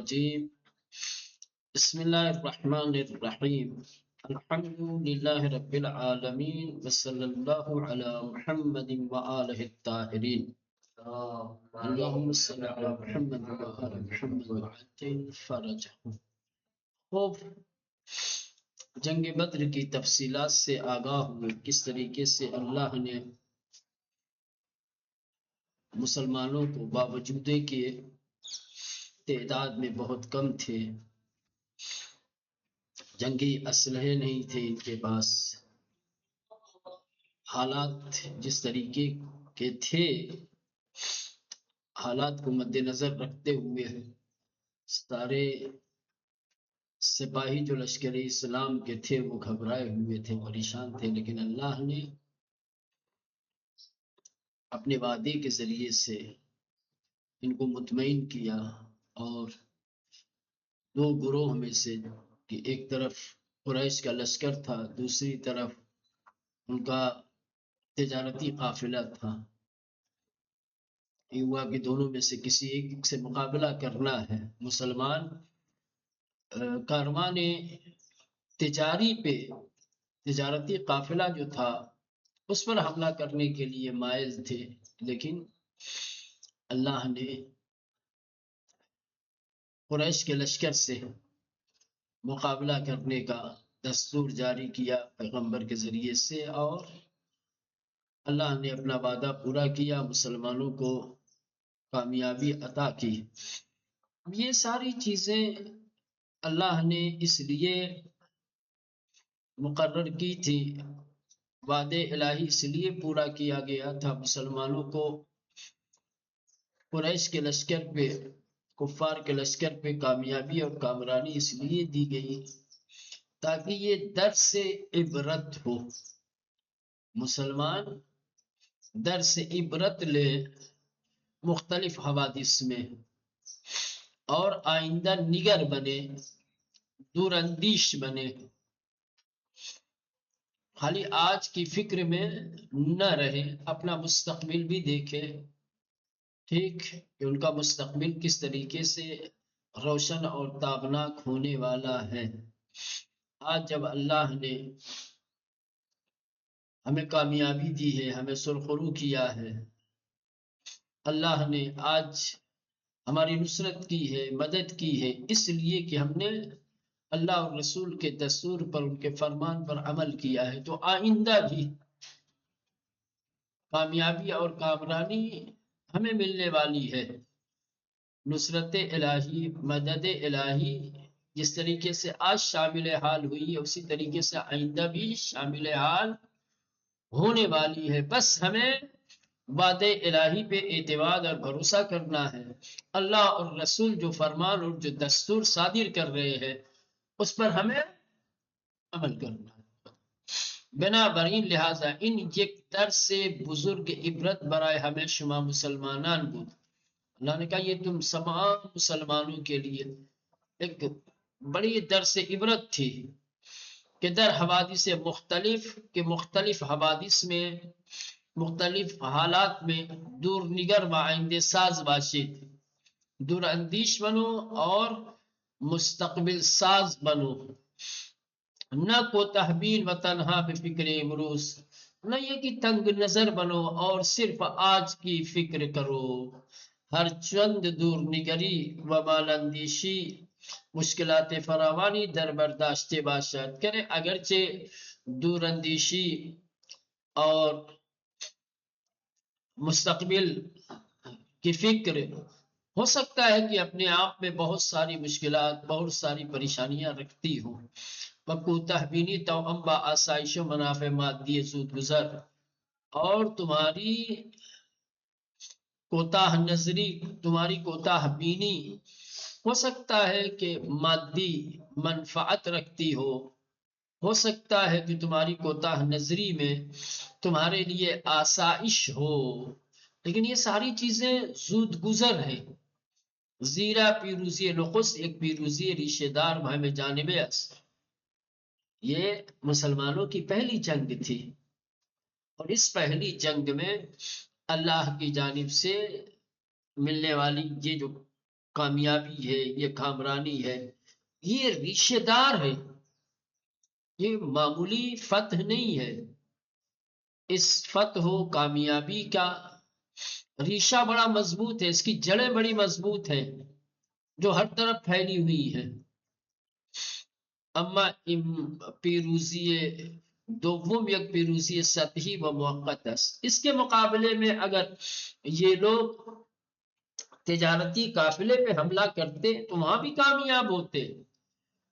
الرجيم بسم الله الرحمن الرحيم الحمد لله رب العالمين وصلى الله على محمد وآله الطاهرين اللهم صل على محمد وآل محمد وعجل فرجهم. خوب جنگ بدر کی تفصیلات سے آگاہ ہوئے کس طریقے سے اللہ نے مسلمانوں کو باوجود کہ تعداد میں بہت کم تھے، جنگی اسلحے نہیں تھے ان کے پاس، حالات جس طریقے کے تھے حالات کو مد نظر رکھتے ہوئے سارے سپاہی جو لشکر اسلام کے تھے وہ گھبرائے ہوئے تھے، پریشان تھے، لیکن اللہ نے اپنے وعدے کے ذریعے سے ان کو مطمئن کیا اور دو گروہ میں سے کہ ایک طرف قریش کا لشکر تھا، دوسری طرف ان کا تجارتی قافلہ تھا، یہ ہوا کہ دونوں میں سے کسی ایک سے مقابلہ کرنا ہے. مسلمان کاروان تجارتی قافلہ جو تھا اس پر حملہ کرنے کے لیے مائل تھے، لیکن اللہ نے قریش کے لشکر سے مقابلہ کرنے کا دستور جاری کیا پیغمبر کے ذریعے سے، اور اللہ نے اپنا وعدہ پورا کیا، مسلمانوں کو کامیابی عطا کی. یہ ساری چیزیں اللہ نے اس لیے مقرر کی تھی، وعدے الہی اس لیے پورا کیا گیا تھا، مسلمانوں کو قریش کے لشکر پہ، کفار کے لشکر پہ کامیابی اور کامرانی اس لیے دی گئی تاکہ یہ درس عبرت ہو، مسلمان درس عبرت لے مختلف حوادث میں اور آئندہ نگر بنے، دور اندیش بنے، خالی آج کی فکر میں نہ رہے، اپنا مستقبل بھی دیکھے، ٹھیک کہ ان کا مستقبل کس طریقے سے روشن اور تابناک ہونے والا ہے. آج جب اللہ نے ہمیں کامیابی دی ہے، ہمیں سرخرو کیا ہے، اللہ نے آج ہماری نصرت کی ہے، مدد کی ہے، اس لیے کہ ہم نے اللہ اور رسول کے دستور پر، ان کے فرمان پر عمل کیا ہے، تو آئندہ بھی کامیابی اور کامرانی ہمیں ملنے والی ہے. نصرت الہی، مدد الہی جس طریقے سے آج شامل حال ہوئی ہے اسی طریقے سے آئندہ بھی شامل حال ہونے والی ہے. بس ہمیں وعدے الہی پہ اعتماد اور بھروسہ کرنا ہے، اللہ اور رسول جو فرمان اور جو دستور صادر کر رہے ہیں اس پر ہمیں عمل کرنا ہے. بنابراین لہذا ان یک درس سے بزرگ عبرت برائے ہمیں شما مسلمانان بود. اللہ نے کہا یہ تم تمام مسلمانوں کے لیے ایک بڑی درس عبرت تھی کہ در حوادث مختلف حوادث میں، مختلف حالات میں دور نگر و آئندے ساز باشید، دور اندیش بنو اور مستقبل ساز بنو، نہ کو تحبیل و تنہا بے فکر امروز، نہ یہ کہ تنگ نظر بنو اور صرف آج کی فکر کرو. ہر چند دور نگری و مالاندیشی مشکلات فراوانی در برداشت باشد، کرے اگرچہ دور اندیشی اور مستقبل کی فکر ہو سکتا ہے کہ اپنے آپ میں بہت ساری مشکلات، بہت ساری پریشانیاں رکھتی ہوں، وقوتہ بینی تو با آسائش و منافع مادی زود گزر، اور تمہاری کوتاہ نظری، تمہاری کوتاہ بینی ہو سکتا ہے کہ مادی منفعت رکھتی ہو سکتا ہے کہ تمہاری کوتاہ نظری میں تمہارے لیے آسائش ہو، لیکن یہ ساری چیزیں زود گزر ہیں. زیرا پیروزی نخست ایک پیروزی ریشہ دار بہم جانب است. یہ مسلمانوں کی پہلی جنگ تھی اور اس پہلی جنگ میں اللہ کی جانب سے ملنے والی یہ جو کامیابی ہے، یہ کامرانی ہے، یہ ریشے دار ہے، یہ معمولی فتح نہیں ہے۔ اس فتح و کامیابی کا ریشہ بڑا مضبوط ہے، اس کی جڑیں بڑی مضبوط ہیں جو ہر طرف پھیلی ہوئی ہیں۔ اما پیروزی دوم یک پیروزی سطحی و موقت است۔ اس کے مقابلے میں اگر یہ لوگ تجارتی قافلے پہ حملہ کرتے تو وہاں بھی کامیاب ہوتے،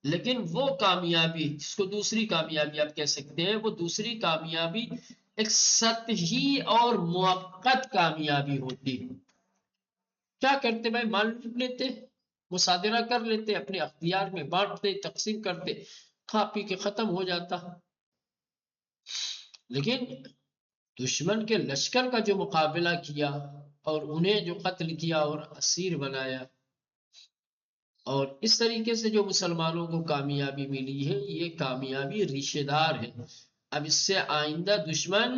لیکن وہ کامیابی جس کو دوسری کامیابی آپ کہہ سکتے ہیں، وہ دوسری کامیابی ایک سطحی اور موقت کامیابی ہوتی۔ کیا کرتے بھائی؟ مال لوٹ لیتے، مصادرہ کر لیتے، اپنے اختیار میں بانٹتے، تقسیم کرتے، کھا پی کے ختم ہو جاتا۔ لیکن دشمن کے لشکر کا جو مقابلہ کیا اور انہیں جو قتل کیا اور اسیر بنایا، اور اس طریقے سے جو مسلمانوں کو کامیابی ملی ہے، یہ کامیابی ریشے دار ہے۔ اب اس سے آئندہ دشمن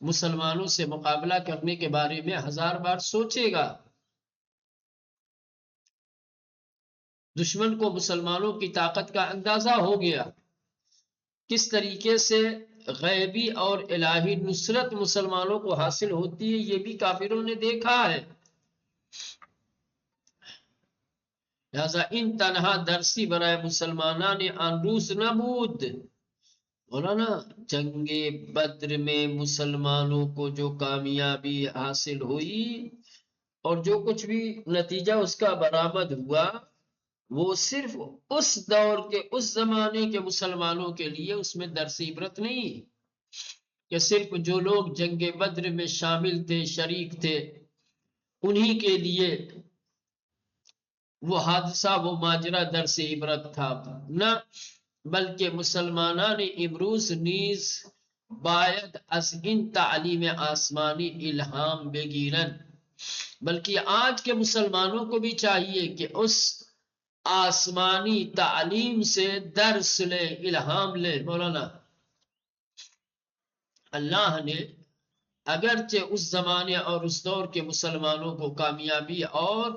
مسلمانوں سے مقابلہ کرنے کے بارے میں 1000 بار سوچے گا۔ دشمن کو مسلمانوں کی طاقت کا اندازہ ہو گیا، کس طریقے سے غیبی اور الہی نصرت مسلمانوں کو حاصل ہوتی ہے، یہ بھی کافروں نے دیکھا ہے۔ لہذا ان تنہا درسی برائے مسلمانان آن روس نبود۔ مولانا جنگ بدر میں مسلمانوں کو جو کامیابی حاصل ہوئی اور جو کچھ بھی نتیجہ اس کا برآمد ہوا، وہ صرف اس دور کے، اس زمانے کے مسلمانوں کے لیے اس میں درس عبرت نہیں کہ صرف جو لوگ جنگ بدر میں شامل تھے، شریک تھے، انہی کے لیے وہ حادثہ، وہ ماجرا درس عبرت تھا، نہ بلکہ مسلمانان امروز نیز باید از این تعلیم آسمانی الہام بگیرن، بلکہ آج کے مسلمانوں کو بھی چاہیے کہ اس آسمانی تعلیم سے درس لے، الہام لے۔ مولانا اللہ نے اگرچہ اس زمانے اور اس دور کے مسلمانوں کو کامیابی اور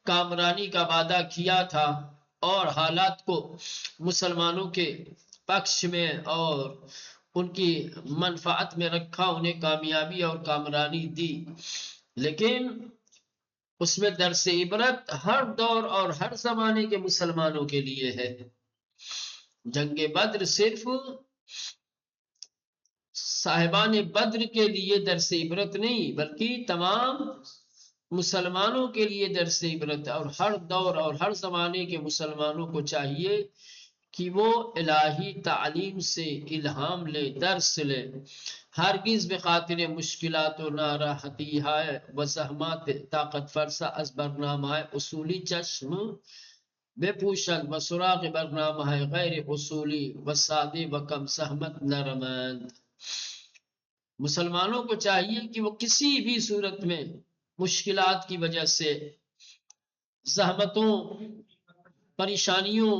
کامرانی کا وعدہ کیا تھا اور حالات کو مسلمانوں کے پکش میں اور ان کی منفعت میں رکھا، انہیں کامیابی اور کامرانی دی، لیکن اس میں درس عبرت ہر دور اور ہر زمانے کے مسلمانوں کے لیے ہے۔ جنگ بدر صرف صاحبان بدر کے لیے درس عبرت نہیں، بلکہ تمام مسلمانوں کے لیے درس عبرت، اور ہر دور اور ہر زمانے کے مسلمانوں کو چاہیے کہ وہ الہی تعلیم سے الہام لے، درس لے، ہرگز بخاطر مشکلات و ناراحتی ہے و زحمات طاقت فرسا از برنامہ اصولی چشم بے پوشن و سراغ برنامہ غیر اصولی و سادے و کم زحمت نرمند۔ مسلمانوں کو چاہیے کہ وہ کسی بھی صورت میں مشکلات کی وجہ سے، زحمتوں، پریشانیوں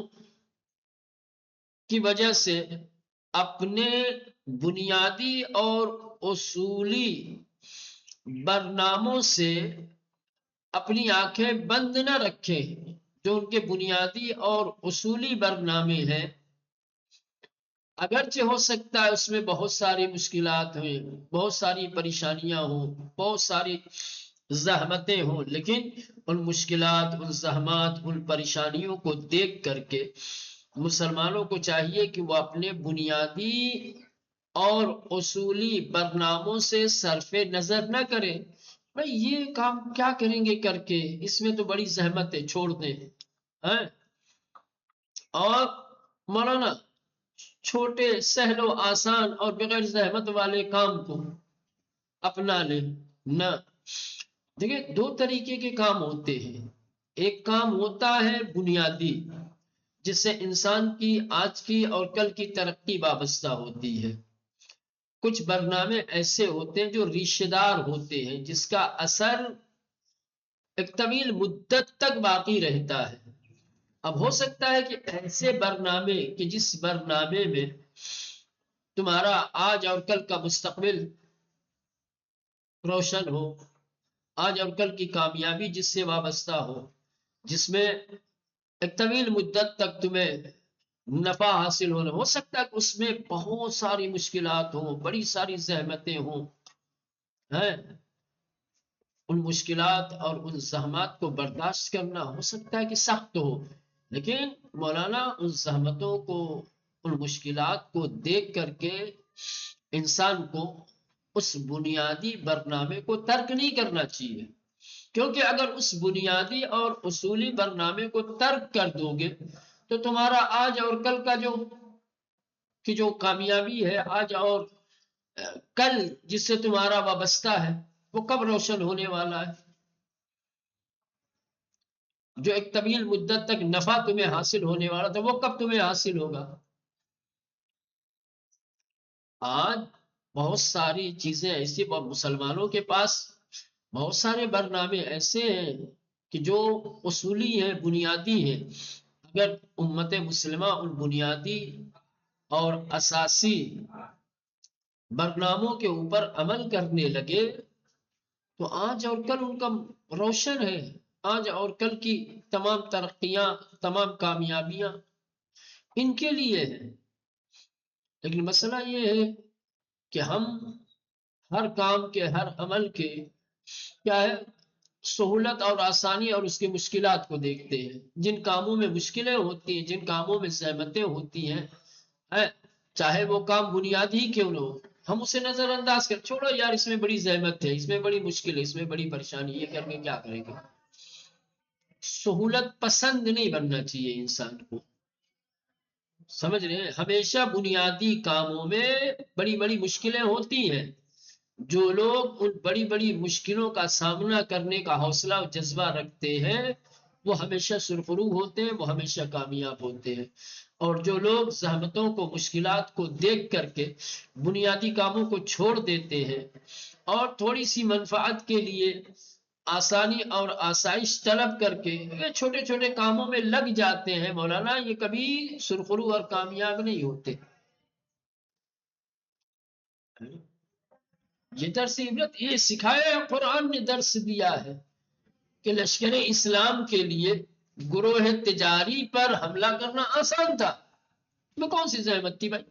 کی وجہ سے اپنے بنیادی اور اصولی برناموں سے اپنی آنکھیں بند نہ رکھیں۔ جو ان کے بنیادی اور اصولی برنامے ہیں، اگرچہ ہو سکتا ہے اس میں بہت ساری مشکلات ہیں، بہت ساری پریشانیاں ہوں، بہت ساری زحمتیں ہوں، لیکن ان مشکلات، ان زحمات، ان پریشانیوں کو دیکھ کر کے مسلمانوں کو چاہیے کہ وہ اپنے بنیادی اور اصولی برناموں سے صرف نظر نہ کریں۔ بھئی یہ کام کیا کریں گے کر کے، اس میں تو بڑی زحمت ہے، چھوڑ دیں۔ اور مولانا چھوٹے، سہل و آسان اور بغیر زحمت والے کام کو اپنا لیں، نہ۔ دیکھیں، دو طریقے کے کام ہوتے ہیں۔ ایک کام ہوتا ہے بنیادی، جس سے انسان کی آج کی اور کل کی ترقی وابستہ ہوتی ہے۔ کچھ برنامے ایسے ہوتے ہیں جو ریشے دار ہوتے ہیں، جس کا اثر ایک طویل مدت تک باقی رہتا ہے۔ اب ہو سکتا ہے کہ ایسے برنامے کہ جس برنامے میں تمہارا آج اور کل کا مستقبل روشن ہو، آج اور کل کی کامیابی جس سے وابستہ ہو، جس میں ایک طویل مدت تک تمہیں نفع حاصل ہونا، ہو سکتا ہے کہ اس میں بہت ساری مشکلات ہوں، بڑی ساری زحمتیں ہوں، ہیں ان مشکلات اور ان زحمات کو برداشت کرنا ہو سکتا ہے کہ سخت ہو، لیکن مولانا ان زحمتوں کو، ان مشکلات کو دیکھ کر کے انسان کو اس بنیادی برنامے کو ترک نہیں کرنا چاہیے، کیونکہ اگر اس بنیادی اور اصولی برنامے کو ترک کر دو گے تو تمہارا آج اور کل کا جو کامیابی ہے، آج اور کل جس سے تمہارا وابستہ ہے، وہ کب روشن ہونے والا ہے؟ جو ایک طویل مدت تک نفع تمہیں حاصل ہونے والا تھا، وہ کب تمہیں حاصل ہوگا؟ آج بہت ساری چیزیں ایسی، مسلمانوں کے پاس بہت سارے برنامے ایسے ہیں کہ جو اصولی ہیں، بنیادی ہیں، اگر امت مسلمہ ان بنیادی اور اساسی برناموں کے اوپر عمل کرنے لگے تو آج اور کل ان کا روشن ہے، آج اور کل کی تمام ترقیاں، تمام کامیابیاں ان کے لیے ہیں۔ لیکن مسئلہ یہ ہے کہ ہم ہر کام کے، ہر عمل کے کیا ہے، سہولت اور آسانی اور اس کی مشکلات کو دیکھتے ہیں۔ جن کاموں میں مشکلیں ہوتی ہیں، جن کاموں میں زحمتیں ہوتی ہیں، چاہے وہ کام بنیادی ہی کیوں نہ ہو، ہم اسے نظر انداز کر، چھوڑو یار اس میں بڑی زحمت ہے، اس میں بڑی مشکل ہے، اس میں بڑی پریشانی، یہ کر کے کیا کریں گے؟ سہولت پسند نہیں بننا چاہیے انسان کو، سمجھ رہے ہیں؟ ہمیشہ بنیادی کاموں میں بڑی بڑی مشکلیں ہوتی ہیں، جو لوگ ان بڑی بڑی مشکلوں کا سامنا کرنے کا حوصلہ و جذبہ رکھتے ہیں وہ ہمیشہ سرخرو ہوتے ہیں، وہ ہمیشہ کامیاب ہوتے ہیں، اور جو لوگ زحمتوں کو، مشکلات کو دیکھ کر کے بنیادی کاموں کو چھوڑ دیتے ہیں اور تھوڑی سی منفعت کے لیے آسانی اور آسائش طلب کر کے یہ چھوٹے چھوٹے کاموں میں لگ جاتے ہیں، مولانا یہ کبھی سرخرو اور کامیاب نہیں ہوتے۔ یہ درس عبرت، یہ سکھایا ہے، قرآن نے درس دیا ہے کہ لشکر اسلام کے لیے گروہ تجاری پر حملہ کرنا آسان تھا، میں کون سی زحمت تھی بھائی؟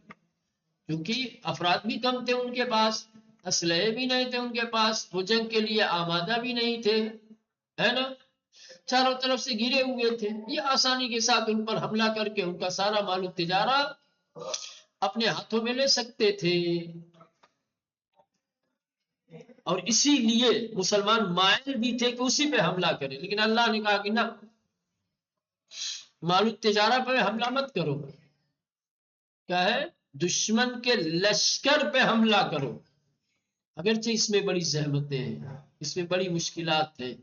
کیونکہ افراد بھی کم تھے ان کے پاس، اسلحے بھی نہیں تھے ان کے پاس، وہ جنگ کے لیے آمادہ بھی نہیں تھے، ہے نا، چاروں طرف سے گھرے ہوئے تھے، یہ آسانی کے ساتھ ان پر حملہ کر کے ان کا سارا مال و تجارہ اپنے ہاتھوں میں لے سکتے تھے، اور اسی لیے مسلمان مائل بھی تھے کہ اسی پہ حملہ کرے، لیکن اللہ نے کہا کہ نہ، مال تجارہ پہ حملہ مت کرو، کیا ہے، دشمن کے لشکر پہ حملہ کرو، اگرچہ اس میں بڑی زحمتیں ہیں، اس میں بڑی مشکلات ہیں،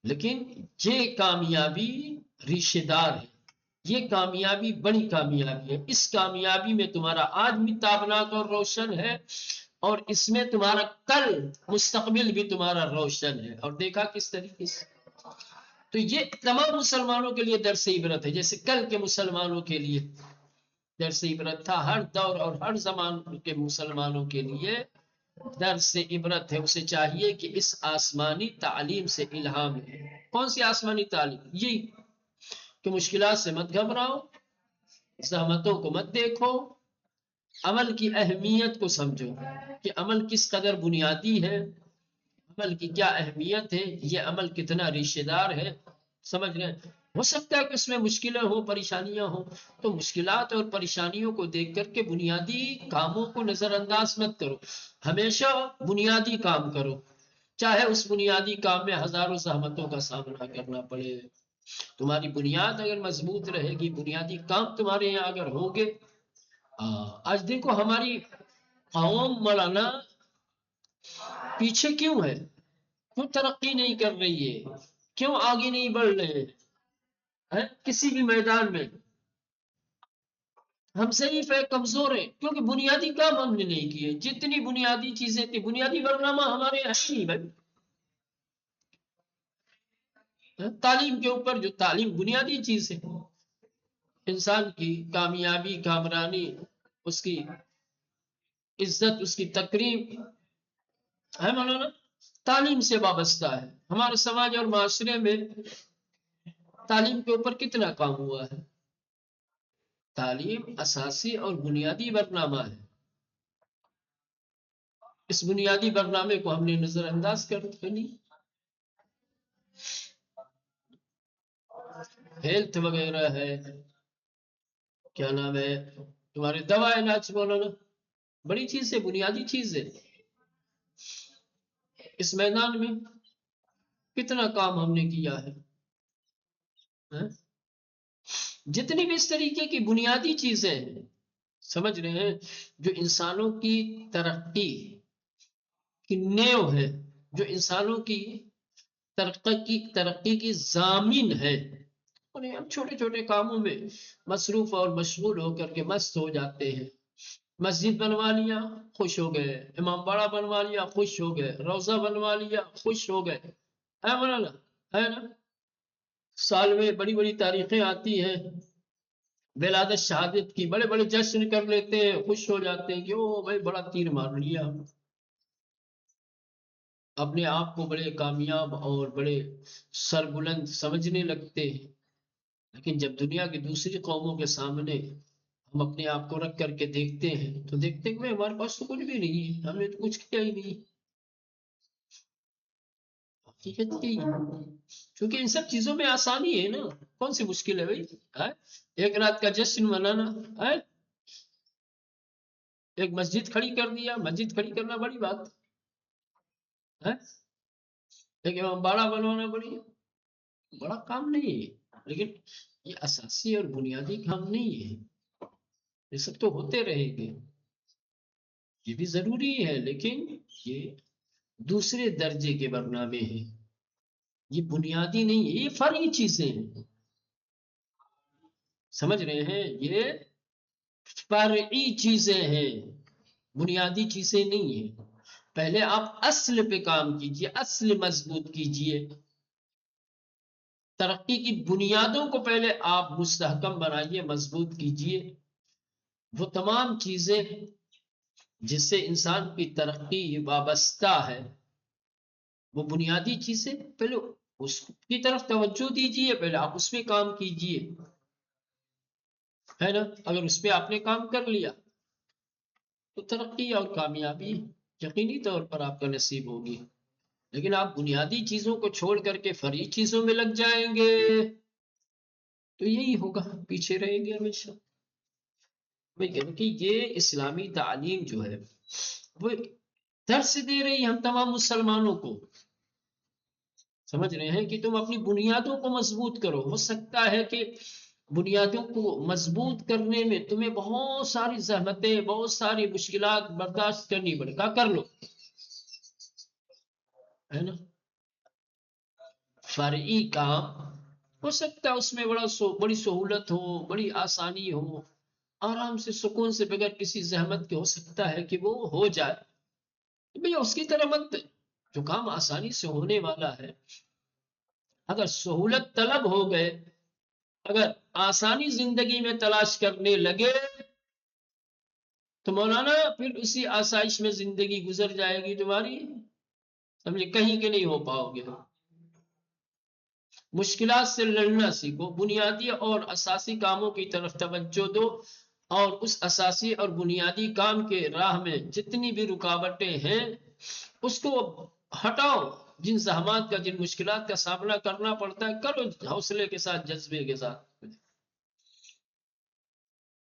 لیکن یہ کامیابی ریشے دار ہے، یہ کامیابی بڑی کامیابی ہے، اس کامیابی میں تمہارا آج بھی تابناک اور روشن ہے، اور اس میں تمہارا کل، مستقبل بھی تمہارا روشن ہے، اور دیکھا کس طریقے سے۔ تو یہ تمام مسلمانوں کے لیے درس عبرت ہے، جیسے کل کے مسلمانوں کے لیے درس عبرت تھا، ہر دور اور ہر زمان کے مسلمانوں کے لیے درس عبرت ہے، اسے چاہیے کہ اس آسمانی تعلیم سے الہام ہے۔ کون سی آسمانی تعلیم؟ یہ کہ مشکلات سے مت گھبراؤ، زحمتوں کو مت دیکھو، عمل کی اہمیت کو سمجھو کہ عمل کس قدر بنیادی ہے، عمل کی کیا اہمیت ہے، یہ عمل کتنا ریشے دار ہے، سمجھ رہے ہیں؟ ہو سکتا ہے کہ اس میں مشکلیں ہوں، پریشانیاں ہوں، تو مشکلات اور پریشانیوں کو دیکھ کر کے بنیادی کاموں کو نظر انداز مت کرو، ہمیشہ بنیادی کام کرو، چاہے اس بنیادی کام میں ہزاروں زحمتوں کا سامنا کرنا پڑے۔ تمہاری بنیاد اگر مضبوط رہے گی، بنیادی کام تمہارے یہاں اگر ہوگے، آج دیکھو ہماری قوم مولانا پیچھے کیوں ہے، کیوں ترقی نہیں کر رہی ہے، کیوں آگے نہیں بڑھ رہے ہیں کسی بھی میدان میں؟ ہم ضعیف ہے، کمزور ہیں، کیونکہ بنیادی کام ہم نے نہیں کیے، جتنی بنیادی چیزیں تھیں، بنیادی برنامہ ہمارے نہیں بھائی، تعلیم کے اوپر جو تعلیم بنیادی چیز ہے، انسان کی کامیابی، کامرانی، اس کی عزت، اس کی تقریب ہے مولانا، تعلیم سے وابستہ ہے۔ ہمارے سماج اور معاشرے میں تعلیم کے اوپر کتنا کام ہوا ہے؟ تعلیم اساسی اور بنیادی برنامہ ہے. اس بنیادی برنامے کو ہم نے نظر انداز کر دی. ہیلتھ وغیرہ ہے، کیا نام ہے، تمہارے دوا علاج مولانا، بڑی چیز ہے، بنیادی چیز ہے. اس میدان میں کتنا کام ہم نے کیا ہے. جتنی بھی اس طریقے کی بنیادی چیزیں ہیں، سمجھ رہے ہیں، جو انسانوں کی ترقی کی نیو ہے، جو انسانوں کی ترقی کی ضامن ہے، انہیں ہم چھوٹے چھوٹے کاموں میں مصروف اور مشغول ہو کر کے مست ہو جاتے ہیں. مسجد بنوا لیا خوش ہو گئے، امام باڑہ بنوا لیا خوش ہو گئے، روضہ بنوا لیا خوش ہو گئے، ہے مولانا، ہے نا. سال میں بڑی بڑی تاریخیں آتی ہیں، ولادت شہادت کی بڑے بڑے جشن کر لیتے ہیں، خوش ہو جاتے ہیں کہ او بھائی بڑا تیر مار لیا. اپنے آپ کو بڑے کامیاب اور بڑے سربلند سمجھنے لگتے ہیں. لیکن جب دنیا کی دوسری قوموں کے سامنے ہم اپنے آپ کو رکھ کر کے دیکھتے ہیں تو دیکھتے ہیں کہ ہمارے پاس تو کچھ بھی نہیں ہے، ہم نے تو کچھ کیا ہی نہیں. حقیقت کی کیونکہ ان سب چیزوں میں آسانی ہے نا، کون سی مشکل ہے بھائی؟ ایک رات کا جشن منانا، ایک مسجد کھڑی کر دیا، مسجد کھڑی کرنا بڑی بات ہے، ایک امام باڑہ بنوانا بڑا کام نہیں ہے. لیکن یہ اساسی اور بنیادی کام نہیں ہے، یہ سب تو ہوتے رہیں گے، یہ بھی ضروری ہے، لیکن یہ دوسرے درجے کے برنامے ہیں، یہ بنیادی نہیں ہے، یہ فرعی چیزیں ہیں. سمجھ رہے ہیں، یہ فرعی چیزیں ہیں، بنیادی چیزیں نہیں ہیں. پہلے آپ اصل پہ کام کیجئے، اصل مضبوط کیجئے، ترقی کی بنیادوں کو پہلے آپ مستحکم بنائیے، مضبوط کیجئے. وہ تمام چیزیں جس سے انسان کی ترقی وابستہ ہے، وہ بنیادی چیزیں پہلے اس کی طرف توجہ دیجئے، پہلے آپ اس میں کام کیجئے، ہے نا. اگر اس پہ آپ نے کام کر لیا تو ترقی اور کامیابی یقینی طور پر آپ کا نصیب ہوگی. لیکن آپ بنیادی چیزوں کو چھوڑ کر کے فرعی چیزوں میں لگ جائیں گے تو یہی ہوگا، پیچھے رہیں گے ہمیشہ. کہ یہ اسلامی تعلیم جو ہے وہ درس دے رہی ہم تمام مسلمانوں کو، سمجھ رہے ہیں، کہ تم اپنی بنیادوں کو مضبوط کرو. ہو سکتا ہے کہ بنیادوں کو مضبوط کرنے میں تمہیں بہت ساری زحمتیں، بہت ساری مشکلات برداشت کرنی پڑے گا، کر لو، ہے نا. فرعی کام ہو سکتا ہے اس میں بڑی سہولت ہو، بڑی آسانی ہو، آرام سے سکون سے بغیر کسی زحمت کے ہو سکتا ہے کہ وہ ہو جائے. بھئی اس کی طرح مت، جو کام آسانی سے ہونے والا ہے، اگر سہولت طلب ہو گئے، اگر آسانی زندگی میں تلاش کرنے لگے تو مولانا پھر اسی آسائش میں زندگی گزر جائے گی تمہاری، سمجھے، کہیں کے نہیں ہو پاؤ گے. مشکلات سے لڑنا سیکھو، بنیادی اور اساسی کاموں کی طرف توجہ دو، اور اس اساسی اور بنیادی کام کے راہ میں جتنی بھی رکاوٹیں ہیں اس کو ہٹاؤ. جن زحمات کا، جن مشکلات کا سامنا کرنا پڑتا ہے، کرو حوصلے کے ساتھ، جذبے کے ساتھ.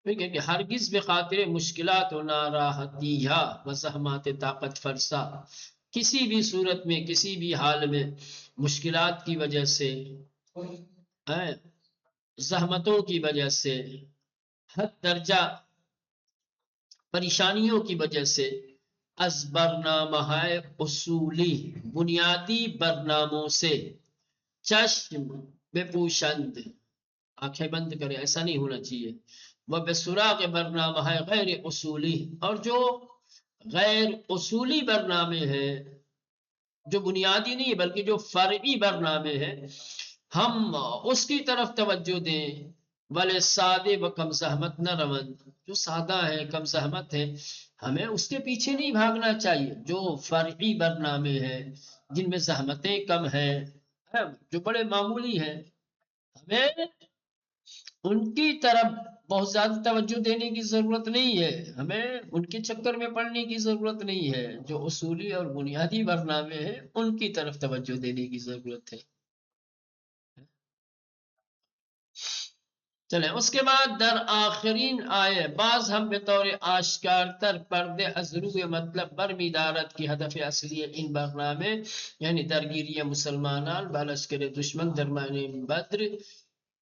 کہ ہرگز بخاطر مشکلات و ناراحتیہ و زحمات طاقت فرسا، کسی بھی صورت میں، کسی بھی حال میں مشکلات کی وجہ سے، زحمتوں کی وجہ سے، حد درجہ پریشانیوں کی وجہ سے، از برنامہ اصولی، بنیادی برناموں سے، چشم بپوشند، آنکھیں بند کرے، ایسا نہیں ہونا چاہیے. وہ بسراغ برنامہ غیر اصولی، اور جو غیر اصولی برنامے ہیں، جو بنیادی نہیں بلکہ جو فرعی برنامے ہیں، ہم اس کی طرف توجہ دیں. والے سادے و کم زحمت نہ روند، جو سادہ ہے، کم زحمت ہے، ہمیں اس کے پیچھے نہیں بھاگنا چاہیے. جو فرعی برنامے ہیں، جن میں زحمتیں کم ہیں، جو بڑے معمولی ہیں، ہمیں ان کی طرف بہت زیادہ توجہ دینے کی ضرورت نہیں ہے، ہمیں ان کے چکر میں پڑنے کی ضرورت نہیں ہے، جو اصولی اور بنیادی برنامے ہیں ان کی طرف توجہ دینے کی ضرورت ہے۔ چلیں اس کے بعد در آخرین آئے بعض ہم بطور آشکار تر پردے ازرو مطلب برمیدارت کی ہدف اصلی ان برنامے یعنی درگیری مسلمانان بالشکر دشمن درمیان بدر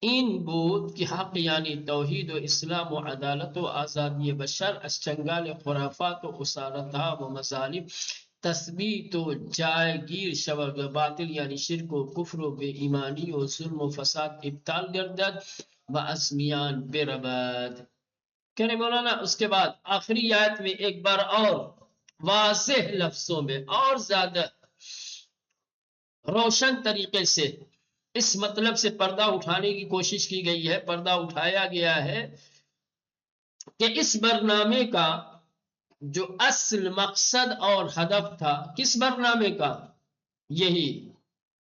این بود کہ حق یعنی توحید و اسلام و عدالت و آزادی بشر از چنگال خرافات و اسارتها و مظالم تثبیت و جائے گیر شود و باطل یعنی شرک و کفر و بے ایمانی و ظلم و فساد ابطال گردد و اسمیان برباد۔ کہہ رہے مولانا اس کے بعد آخری آیت میں ایک بار اور واضح لفظوں میں اور زیادہ روشن طریقے سے اس مطلب سے پردہ اٹھانے کی کوشش کی گئی ہے، پردہ اٹھایا گیا ہے کہ اس برنامے کا جو اصل مقصد اور ہدف تھا، کس برنامے کا؟ یہی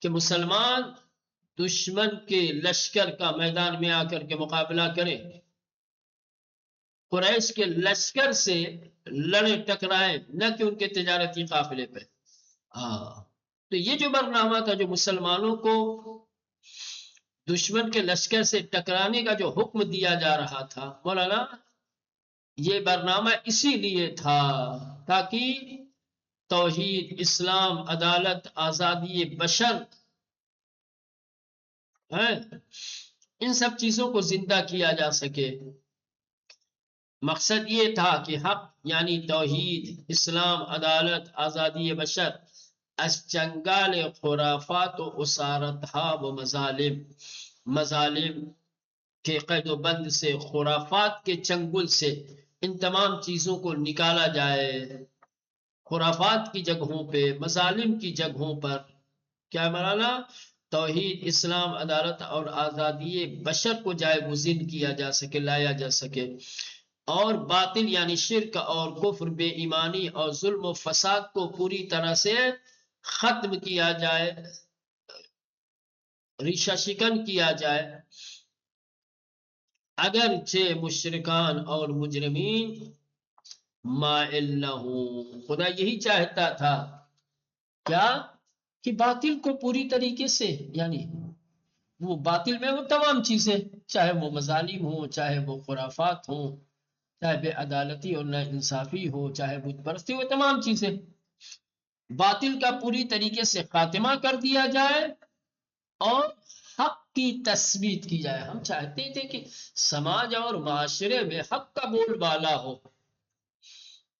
کہ مسلمان دشمن کے لشکر کا میدان میں آ کر کے مقابلہ کرے، قریش کے لشکر سے لڑے ٹکرائے، نہ کہ ان کے تجارتی قافلے پہ۔ تو یہ جو برنامہ تھا، جو مسلمانوں کو دشمن کے لشکر سے ٹکرانے کا جو حکم دیا جا رہا تھا مولانا، یہ برنامہ اسی لیے تھا تاکہ توحید، اسلام، عدالت، آزادی بشر ان سب چیزوں کو زندہ کیا جا سکے۔ مقصد یہ تھا کہ حق یعنی توحید، اسلام، عدالت، آزادی بشر از چنگال خرافات و اسارتها و مظالم کے قید و بند سے، خرافات کے چنگل سے ان تمام چیزوں کو نکالا جائے، خرافات کی جگہوں پہ، مظالم کی جگہوں پر کیا مولانا توحید، اسلام، عدالت اور آزادی بشر کو جائے گزین کیا جا سکے، لایا جا سکے، اور باطل یعنی شرک اور کفر، بے ایمانی اور ظلم و فساد کو پوری طرح سے ختم کیا جائے، ریشہ شکن کیا جائے۔ اگرچہ مشرکان اور مجرمین مائل نہ ہوں، خدا یہی چاہتا تھا کیا کہ باطل کو پوری طریقے سے، یعنی وہ باطل میں وہ تمام چیزیں، چاہے وہ مظالم ہوں، چاہے وہ خرافات ہوں، چاہے بے عدالتی اور نا انصافی ہو، چاہے بت پرستی، وہ تمام چیزیں باطل کا پوری طریقے سے خاتمہ کر دیا جائے اور حق کی تثبیت کی جائے۔ ہم چاہتے تھے کہ سماج اور معاشرے میں حق کا بول بالا ہو،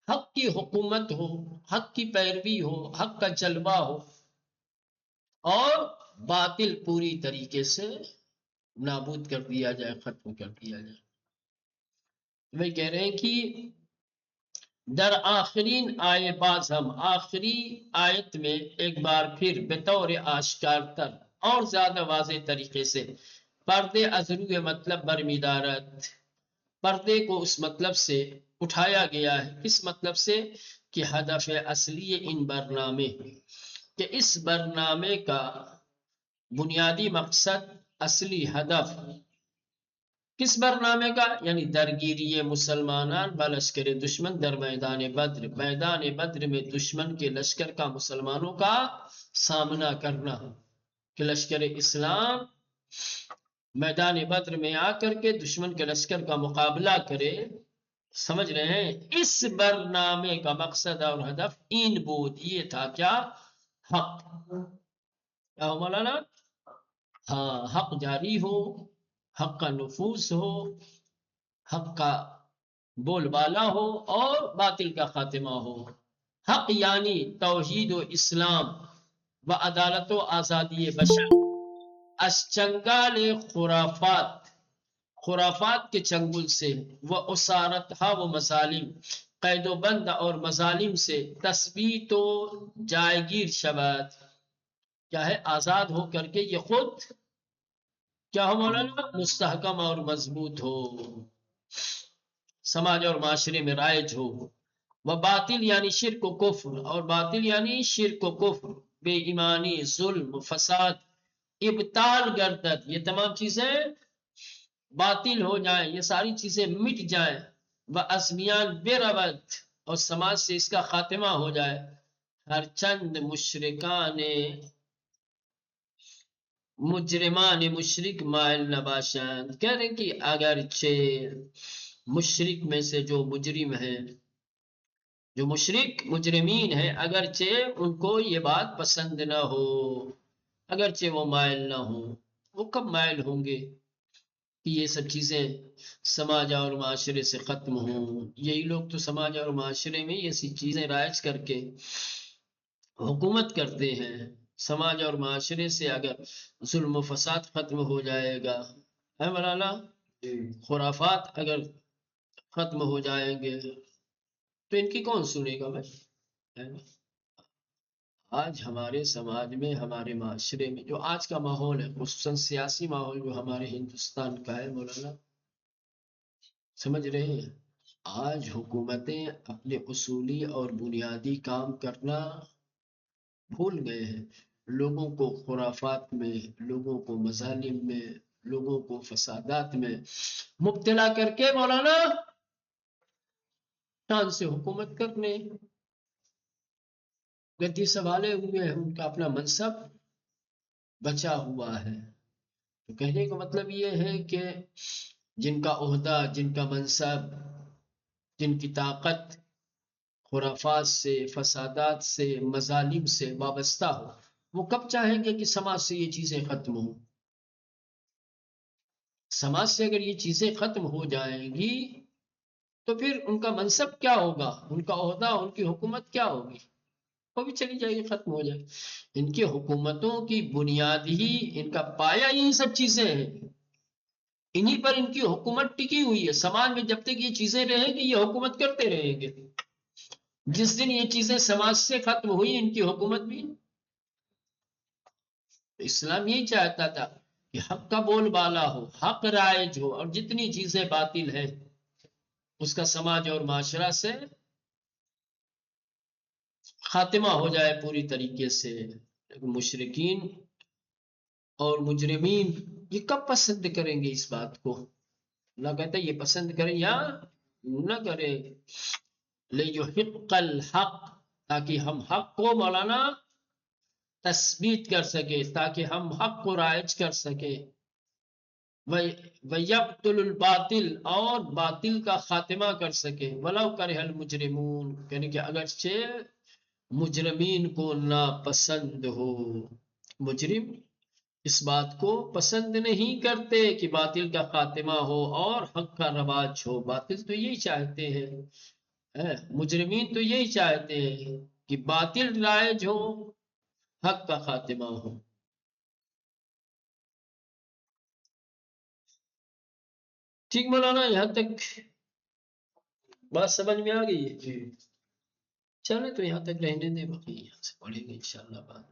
حق کی حکومت ہو، حق کی پیروی ہو، حق کا جلوہ ہو، اور باطل پوری طریقے سے نابود کر دیا جائے، ختم کر دیا جائے۔ وہ کہہ رہے ہیں کہ در آخرین آئے باز ہم آخری آیت میں ایک بار پھر بطور آشکار تر اور زیادہ واضح طریقے سے پردے ازرو مطلب برمیدارت، پردے کو اس مطلب سے اٹھایا گیا ہے، اس مطلب سے کہ ہدف اصلی ان برنامے، کہ اس برنامے کا بنیادی مقصد، اصلی ہدف کس برنامے کا؟ یعنی درگیری مسلمانان بالشکر دشمن در میدان بدر، میدان بدر میں دشمن کے لشکر کا مسلمانوں کا سامنا کرنا، کہ لشکر اسلام میدان بدر میں آ کر کے دشمن کے لشکر کا مقابلہ کرے۔ سمجھ رہے ہیں؟ اس برنامے کا مقصد اور ہدف این بود، یہ تھا کیا؟ حق کیا ہو مولانا؟ ہاں، حق جاری ہو، حق کا نفوذ ہو، حق کا بول بالا ہو، اور باطل کا خاتمہ ہو۔ حق یعنی توحید و اسلام و عدالت و آزادی بشر از چنگال خرافات کے چنگل سے، وہ اسارتها و مظالم قید و بند اور مظالم سے، تثبیت و جائگیر شود، کیا ہے؟ آزاد ہو کر کے یہ خود کیا ہو مولانا؟ مستحکم اور مضبوط ہو، سماج اور معاشرے میں رائج ہو۔ وہ باطل یعنی شرک و کفر، اور باطل یعنی شرک و کفر، بے ایمانی، ظلم، فساد ابطال گردد، یہ تمام چیزیں باطل ہو جائیں، یہ ساری چیزیں مٹ جائیں، وَأَزْمِيَانْ بِرَبَدْ، اور سماج سے اس کا خاتمہ ہو جائے. ہر چند مشرکان مجرمان مشرک مائل نباشند، کہہ رہے ہیں کہ اگرچہ مشرک میں سے جو مجرم ہیں، جو مشرک مجرمین ہیں، اگرچہ ان کو یہ بات پسند نہ ہو، اگرچہ وہ مائل نہ ہوں. وہ کب مائل ہوں گے کہ یہ سب چیزیں سماج اور معاشرے سے ختم ہوں؟ یہی لوگ تو سماج اور معاشرے میں یہ سی چیزیں رائج کر کے حکومت کرتے ہیں. سماج اور معاشرے سے اگر ظلم و فساد ختم ہو جائے گا، ہے مولانا، خرافات اگر ختم ہو جائیں گے تو ان کی کون سنے گا بھائی؟ ہے نا؟ آج ہمارے سماج میں، ہمارے معاشرے میں جو آج کا ماحول ہے، خصوصاً سیاسی ماحول جو ہمارے ہندوستان کا ہے مولانا، سمجھ رہے ہیں، آج حکومتیں اپنے اصولی اور بنیادی کام کرنا بھول گئے ہیں. لوگوں کو خرافات میں، لوگوں کو مظالم میں، لوگوں کو فسادات میں مبتلا کر کے مولانا شان سے حکومت کرنے، گدی سنبھالے ہوئے ہیں، ان کا اپنا منصب بچا ہوا ہے. تو کہنے کا مطلب یہ ہے کہ جن کا عہدہ، جن کا منصب، جن کی طاقت خرافات سے، فسادات سے، مظالم سے وابستہ ہو، وہ کب چاہیں گے کہ سماج سے یہ چیزیں ختم ہوں؟ سماج سے اگر یہ چیزیں ختم ہو جائیں گی تو پھر ان کا منصب کیا ہوگا، ان کا عہدہ، ان کی حکومت کیا ہوگی؟ وہ بھی چلی جائے گی، ختم ہو جائے گی. ان کی حکومتوں کی بنیاد ہی، ان کا پایا یہی سب چیزیں ہیں، انہی پر ان کی حکومت ٹکی ہوئی ہے. سماج میں جب تک یہ چیزیں رہیں گی، یہ حکومت کرتے رہیں گے. جس دن یہ چیزیں سماج سے ختم ہوئی، ان کی حکومت بھی. اسلام یہی چاہتا تھا کہ حق کا بول بالا ہو، حق رائج ہو، اور جتنی چیزیں باطل ہیں اس کا سماج اور معاشرہ سے خاتمہ ہو جائے پوری طریقے سے. مشرکین اور مجرمین یہ کب پسند کریں گے اس بات کو؟ اللہ کہتا ہے یہ پسند کریں یا نہ کریں. لِيُحِقَّ الْحَقَّ، تاکہ ہم حق کو مولانا تثبیت کر سکے، تاکہ ہم حق کو رائج کر سکے. وَيَقْتُلُ الْبَاطِلَ، اور باطل کا خاتمہ کر سکے. وَلَوْ كَرِهَ الْمُجْرِمُونَ، یعنی کہ اگرچہ مجرمین کو ناپسند ہو. مجرم اس بات کو پسند نہیں کرتے کہ باطل کا خاتمہ ہو اور حق کا رواج ہو. باطل تو یہی چاہتے ہیں، مجرمین تو یہی چاہتے ہیں کہ باطل رائج ہو، حق کا خاتمہ ہو. ٹھیک مولانا، یہاں تک بات سمجھ میں آ گئی ہے؟ چلے تو یہاں تک رہنے دیں، باقی یہاں سے پڑھیں گے انشاءاللہ بعد.